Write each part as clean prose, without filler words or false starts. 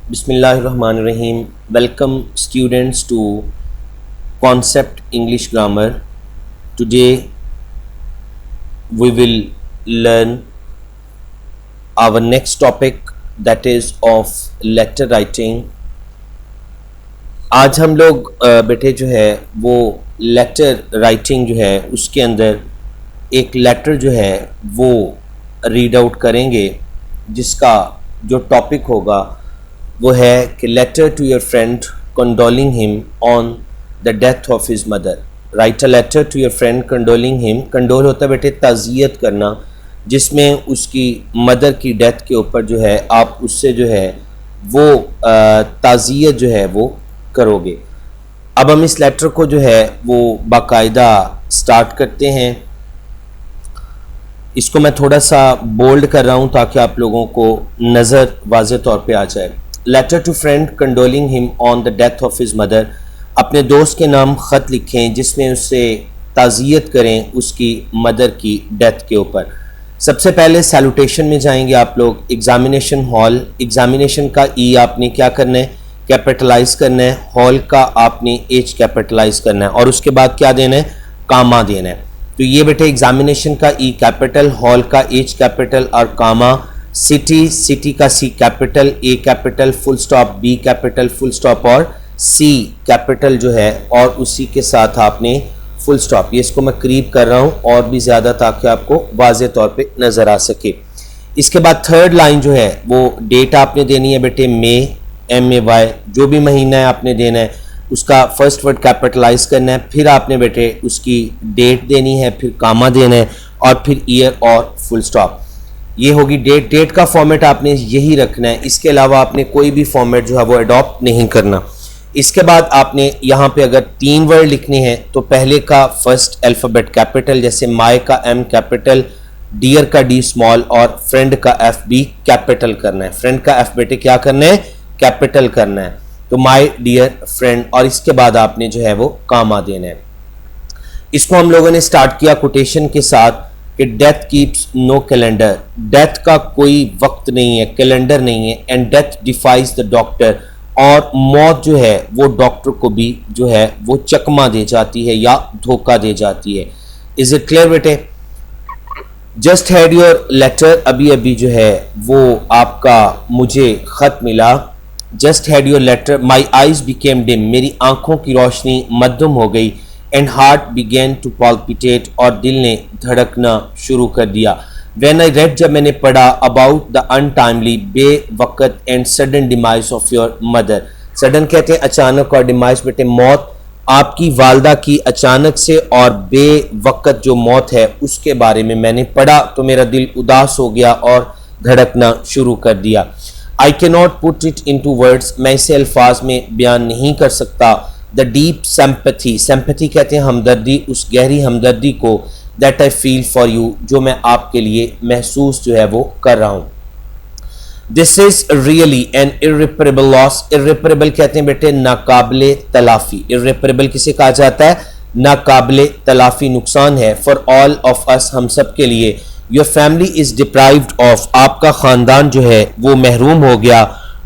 Bismillahirrahmanirrahim. Welcome students to Concept English Grammar. Today we will learn our next topic, that is of letter writing. आज हम लोग बेटे जो है वो लेटर राइटिंग जो है उसके अंदर एक लेटर जो है वो रीड आउट करेंगे, जिसका जो टॉपिक होगा वो है कि letter to your friend condoling him on the death of his mother. Write a letter to your friend condoling him. Condole होता है बेटे ताज़ियत करना, जिसमें उसकी मदर की डेथ के ऊपर जो है आप उससे जो है वो ताज़ियत जो है वो करोगे. अब हम इस लेटर को जो है वो बाकायदा स्टार्ट करते हैं. इसको मैं थोड़ा सा बोल्ड कर रहा हूँ ताकि आप लोगों को नज़र वाज़े तौर पे आ जाए. Letter to friend condoling him on the death of his mother. अपने दोस्त के नाम ख़त लिखें जिसमें उससे ताज़ियत करें उसकी मदर की डेथ के ऊपर. सबसे पहले सैल्यूटेशन में जाएंगे आप लोग. Examination hall. एग्जामिनेशन का ई आपने क्या करना है, कैपिटलाइज करना है. हॉल का आपने एच कैपिटलाइज करना है और उसके बाद क्या देना है, कामा देना है. तो ये बेटे एग्जामिनेशन का ई कैपिटल, हॉल का एच कैपिटल और कामा. सिटी, सिटी का C capital, A capital, full stop, B capital, full stop और सी कैपिटल जो है और उसी के साथ आपने फुल स्टॉप. ये इसको मैं करीब कर रहा हूँ और भी ज़्यादा ताकि आपको वाज़े तौर पे नज़र आ सके. इसके बाद थर्ड लाइन जो है वो डेट आपने देनी है बेटे. मे, MAY, जो भी महीना है आपने देना है उसका फर्स्ट वर्ड कैपिटलाइज करना है. फिर आपने बेटे उसकी डेट देनी है, फिर कामा देना है और फिर ईयर और फुल स्टॉप. ये होगी डेट. डेट का फॉर्मेट आपने यही रखना है, इसके अलावा आपने कोई भी फॉर्मेट जो है वो अडॉप्ट नहीं करना. इसके बाद आपने यहाँ पे अगर 3 वर्ड लिखने हैं तो पहले का फर्स्ट अल्फ़ाबेट कैपिटल, जैसे माय का M कैपिटल, डियर का D स्मॉल और फ्रेंड का FB कैपिटल करना है. फ्रेंड का F बेटे क्या करना है, कैपिटल करना है. तो माय डियर फ्रेंड और इसके बाद आपने जो है वो कामा देना है. इसको हम लोगों ने स्टार्ट किया कोटेशन के साथ कि death keeps no calendar. Death का कोई वक्त नहीं है, कैलेंडर नहीं है. And death defies the doctor. और मौत जो है वो डॉक्टर को भी जो है वो चकमा दे जाती है या धोखा दे जाती है. इज इट क्लियर बेटे? Just had your letter. अभी अभी जो है वो आपका मुझे खत मिला. Just had your letter. My eyes became dim. मेरी आंखों की रोशनी मध्यम हो गई. And heart began to palpitate. और दिल ने धड़कना शुरू कर दिया. When I read. जब मैंने पढ़ा अबाउट द अनटाइमली, बेवकत and sudden demise of your mother. Sudden कहते हैं अचानक और डिमाइज बेटे मौत आपकी वालदा की अचानक से, और बेवकत जो मौत है उसके बारे में मैंने पढ़ा तो मेरा दिल उदास हो गया और धड़कना शुरू कर दिया. I can not put it into words. मैं इसे अल्फाज में बयान नहीं कर सकता. The deep sympathy. सिंपैथी कहते हैं हमदर्दी, उस गहरी हमदर्दी को. That I feel for you, जो मैं आपके लिए महसूस जो है वो कर रहा हूँ. This is really an irreparable loss. Irreparable कहते हैं बेटे नाकाबिले तलाफी. इर्रिपरेबल किसे कहा जाता है, नाकाबिले तलाफी नुकसान है. फॉर ऑल ऑफ अस, हम सब के लिए. Your family is deprived of. आपका खानदान जो है वो महरूम हो गया.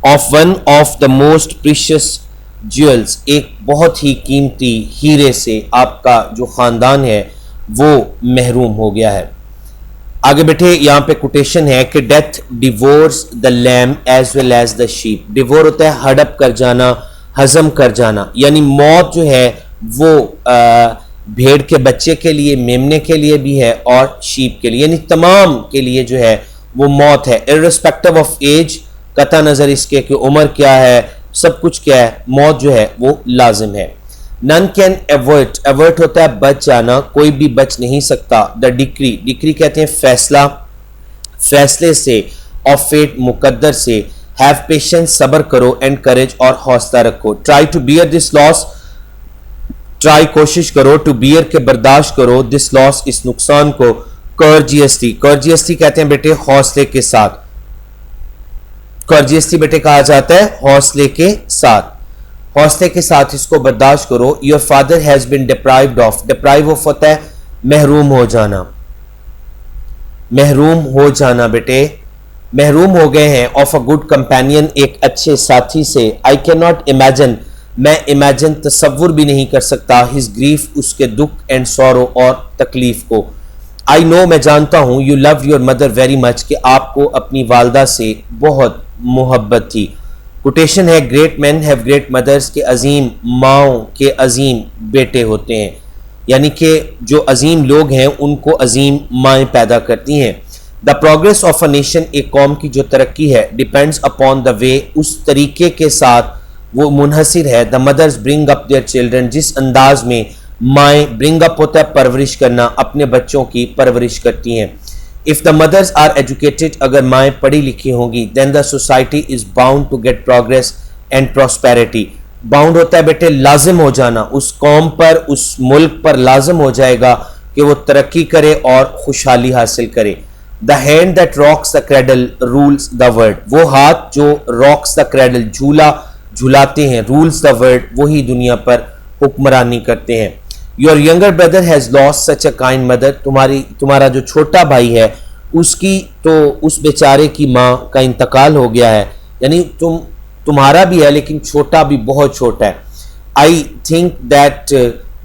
Of one of the most precious jewels. एक बहुत ही कीमती हीरे से आपका जो खानदान है वो महरूम हो गया है. आगे बेटे यहाँ पे कोटेशन है कि death devours the lamb as well as the sheep. Devour होता है हड़प कर जाना, हजम कर जाना. यानी मौत जो है वो भेड़ के बच्चे के लिए, मेमने के लिए भी है और शीप के लिए, यानी तमाम के लिए जो है वो मौत है. इर्रिस्पेक्टिव ऑफ एज, कता नज़र इसके कि उम्र क्या है, सब कुछ क्या है, मौत जो है वो लाजिम है. None can avert. एवर्ट होता है बच जाना, कोई भी बच नहीं सकता. The decree. डिक्री कहते हैं फैसला, फैसले से. ऑफ फेट, मुकद्दर से. हैव पेशेंस, सब्र करो. एंड करेज, और हौसला रखो. Try to bear this loss. Try, कोशिश करो. टू बियर के बर्दाश्त करो. दिस लॉस, इस नुकसान को. कर्जियसली. कर्जियसली कहते हैं बेटे हौसले के साथ. कर्जियसली बेटे कहा जाता है हौसले के साथ. हौसले के साथ इसको बर्दाश्त करो. Your father has been deprived of. Deprive of होता है महरूम हो जाना. महरूम हो जाना बेटे महरूम हो गए हैं ऑफ अ गुड कंपेनियन, एक अच्छे साथी से। आई कैन नॉट इमेजिन, मैं इमेजिन तसव्वुर भी नहीं कर सकता, हिज ग्रीफ, उसके दुख, एंड सॉरो, और तकलीफ को। आई नो, मैं जानता हूँ, you love your mother very much, कि आपको अपनी वालदा से बहुत मोहब्बत थी। कोटेशन है, great man have great mothers, के अजीम माओ के अजीम बेटे होते हैं, यानी कि जो अजीम लोग हैं उनको अजीम माएँ पैदा करती हैं। The progress of a nation, एक कौम की जो तरक्की है, डिपेंड्स अपॉन द वे, उस तरीके के साथ वो मुनहसिर है। The mothers bring up their children, जिस अंदाज में माएँ ब्रिंग अप होता है परवरिश करना, अपने बच्चों की परवरिश करती हैं। If the mothers are educated, अगर माएँ पढ़ी लिखी होंगी, then the society is bound to get progress and prosperity. Bound होता है बेटे लाजिम हो जाना, उस कौम पर, उस मुल्क पर लाजिम हो जाएगा कि वो तरक्की करे और खुशहाली हासिल करे। The hand that rocks the cradle rules the world, वो हाथ जो रॉक्स द क्रेडल, झूला झुलाते हैं, रूल्स द वर्ल्ड, वही दुनिया पर हुक्मरानी करते हैं। Your younger brother has lost such a kind mother, तुम्हारा जो छोटा भाई है उसकी तो उस बेचारे की माँ का इंतकाल हो गया है, यानी तुम्हारा भी है लेकिन छोटा भी बहुत छोटा है। I think that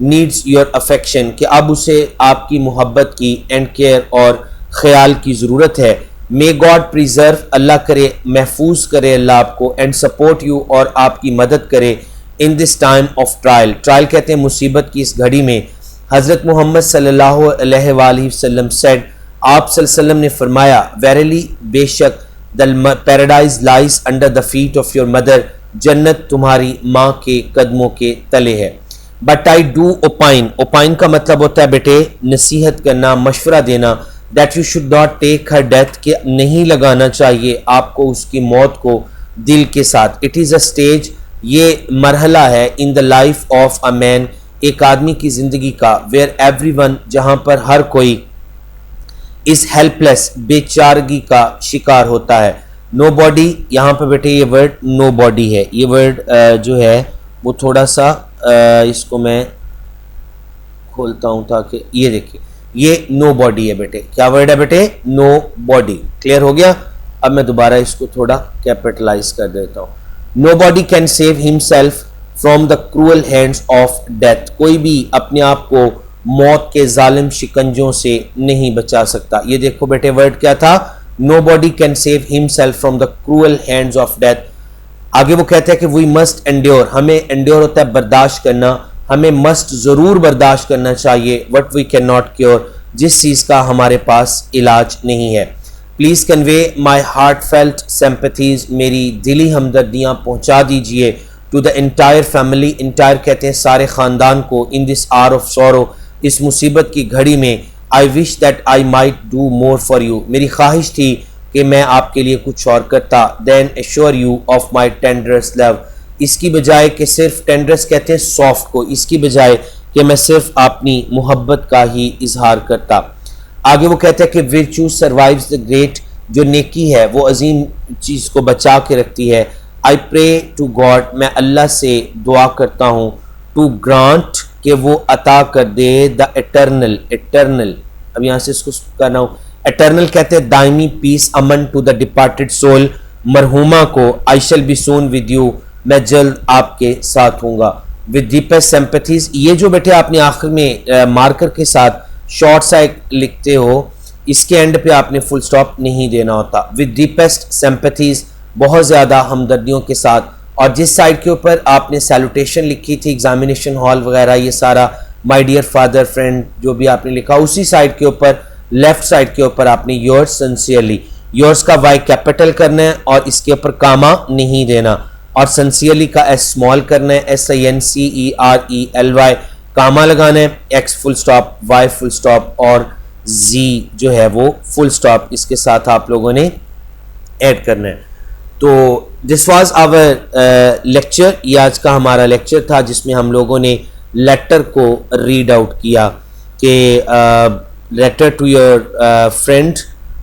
needs your affection, कि अब उसे आपकी मोहब्बत की एंड केयर और ख्याल की ज़रूरत है। मे गॉड प्रिजर्व, अल्लाह करे महफूज करे अल्लाह आपको, एंड सपोर्ट यू, और आपकी मदद करे in this time of trial. Trial कहते हैं मुसीबत की इस घड़ी में। हज़रत मोहम्मद सल्लल्लाहु अलैहि वसल्लम सेड, आप सल्लल्लाहु अलैहि वसल्लम ने फरमाया, वेरली बेशक, the paradise lies under the feet of your mother, जन्नत तुम्हारी माँ के कदमों के तले है। But I do opine, opine का मतलब होता है बेटे नसीहत करना, मशवरा देना, that you should not take her death, के नहीं लगाना चाहिए आपको उसकी मौत को दिल के साथ। इट इज़ अ स्टेज, ये मरहला है, in the life of a man, एक आदमी की ज़िंदगी का, वेयर एवरीवन, जहाँ पर हर कोई, इज़ हेल्पलेस, बेचारगी का शिकार होता है। नो बॉडी, यहाँ पर बेटे ये वर्ड नो बॉडी है, ये वर्ड जो है वो थोड़ा सा इसको मैं खोलता हूँ ताकि ये देखिए, ये नो बॉडी है बेटे। क्या वर्ड है बेटे? Know body. क्लियर हो गया? अब मैं दोबारा इसको थोड़ा कैपिटलाइज कर देता हूँ। Nobody can save himself from the cruel hands of death, कोई भी अपने आप को मौत के जालिम शिकंजों से नहीं बचा सकता। ये देखो बेटे वर्ड क्या था, nobody can save himself from the cruel hands of death. आगे वो कहते हैं कि वी मस्ट एंड्योर, हमें एंड्योर होता है बर्दाश्त करना, हमें मस्ट जरूर बर्दाश्त करना चाहिए, what we can not cure, जिस चीज़ का हमारे पास इलाज नहीं है। Please convey my heartfelt sympathies, मेरी दिली हमदर्दियाँ पहुँचा दीजिए to the entire family, entire कहते हैं सारे ख़ानदान को, in this hour of sorrow, इस मुसीबत की घड़ी में। I wish that I might do more for you, मेरी ख्वाहिश थी कि मैं आपके लिए कुछ और करता। Then assure you of my tenderest love, इसकी बजाय कि सिर्फ टेंडरस कहते हैं सॉफ्ट को, इसकी बजाय कि मैं सिर्फ अपनी मोहब्बत का ही इजहार करता। आगे वो कहते हैं कि विर्चू सर्वाइव्स द ग्रेट, जो नेकी है वो अजीम चीज़ को बचा के रखती है। आई प्रे टू गॉड, मैं अल्लाह से दुआ करता हूँ, टू ग्रांट, कि वो अता कर दे, द एटर्नल, एटर्नल, अब यहाँ से इसको करना हूँ, एटर्नल कहते हैं दायमी पीस, अमन टू द डिपार्टेड सोल, मरहुमा को, I shall be soon with you, मैं जल्द आपके साथ हूँगा। विद डीपेस्ट सिंपैथीज, ये जो बेटे आपने आखिर में मार्कर के साथ शॉर्ट सा लिखते हो, इसके एंड पे आपने फुल स्टॉप नहीं देना होता। विद डीपेस्ट सिंपैथीज, बहुत ज़्यादा हमदर्दियों के साथ, और जिस साइड के ऊपर आपने सैल्यूटेशन लिखी थी, एग्जामिनेशन हॉल वगैरह, ये सारा माय डियर फादर फ्रेंड जो भी आपने लिखा, उसी साइड के ऊपर लेफ्ट साइड के ऊपर आपने योर्स सिंसियरली, योर्स का वाई कैपिटल करना है और इसके ऊपर कामा नहीं देना, और सिंसियरली का एस स्मॉल करना है, SINCERELY, कामा लगाना है, X full stop, Y full stop, और जी जो है वो फुल स्टॉप इसके साथ आप लोगों ने ऐड करना है। तो दिस वाज आवर लेक्चर, ये आज का हमारा लेक्चर था जिसमें हम लोगों ने लेटर को रीड आउट किया कि letter to your friend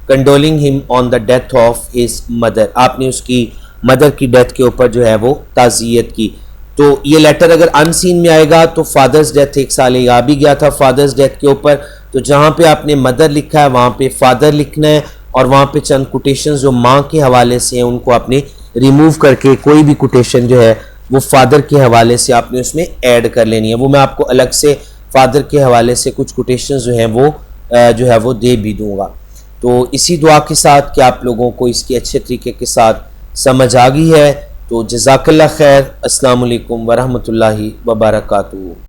condoling him on the death of his mother, आपने उसकी मदर की डेथ के ऊपर जो है वो ताज़ियत की। तो ये लेटर अगर अनसीन में आएगा तो फादर्स डेथ एक साल आ भी गया था फादर्स डेथ के ऊपर, तो जहाँ पे आपने मदर लिखा है वहाँ पे फादर लिखना है, और वहाँ पे चंद कोटेशन जो माँ के हवाले से हैं उनको आपने रिमूव करके कोई भी कोटेशन जो है वो फादर के हवाले से आपने उसमें ऐड कर लेनी है। वो मैं आपको अलग से फादर के हवाले से कुछ कोटेशन जो हैं वो जो है वो दे भी दूँगा। तो इसी दुआ के साथ कि आप लोगों को इसकी अच्छे तरीके के साथ समझ आ गई है, तो जज़ाकल्लाह खैर। अस्सलाम वालेकुम वरहमतुल्लाहि वबरकातुहू।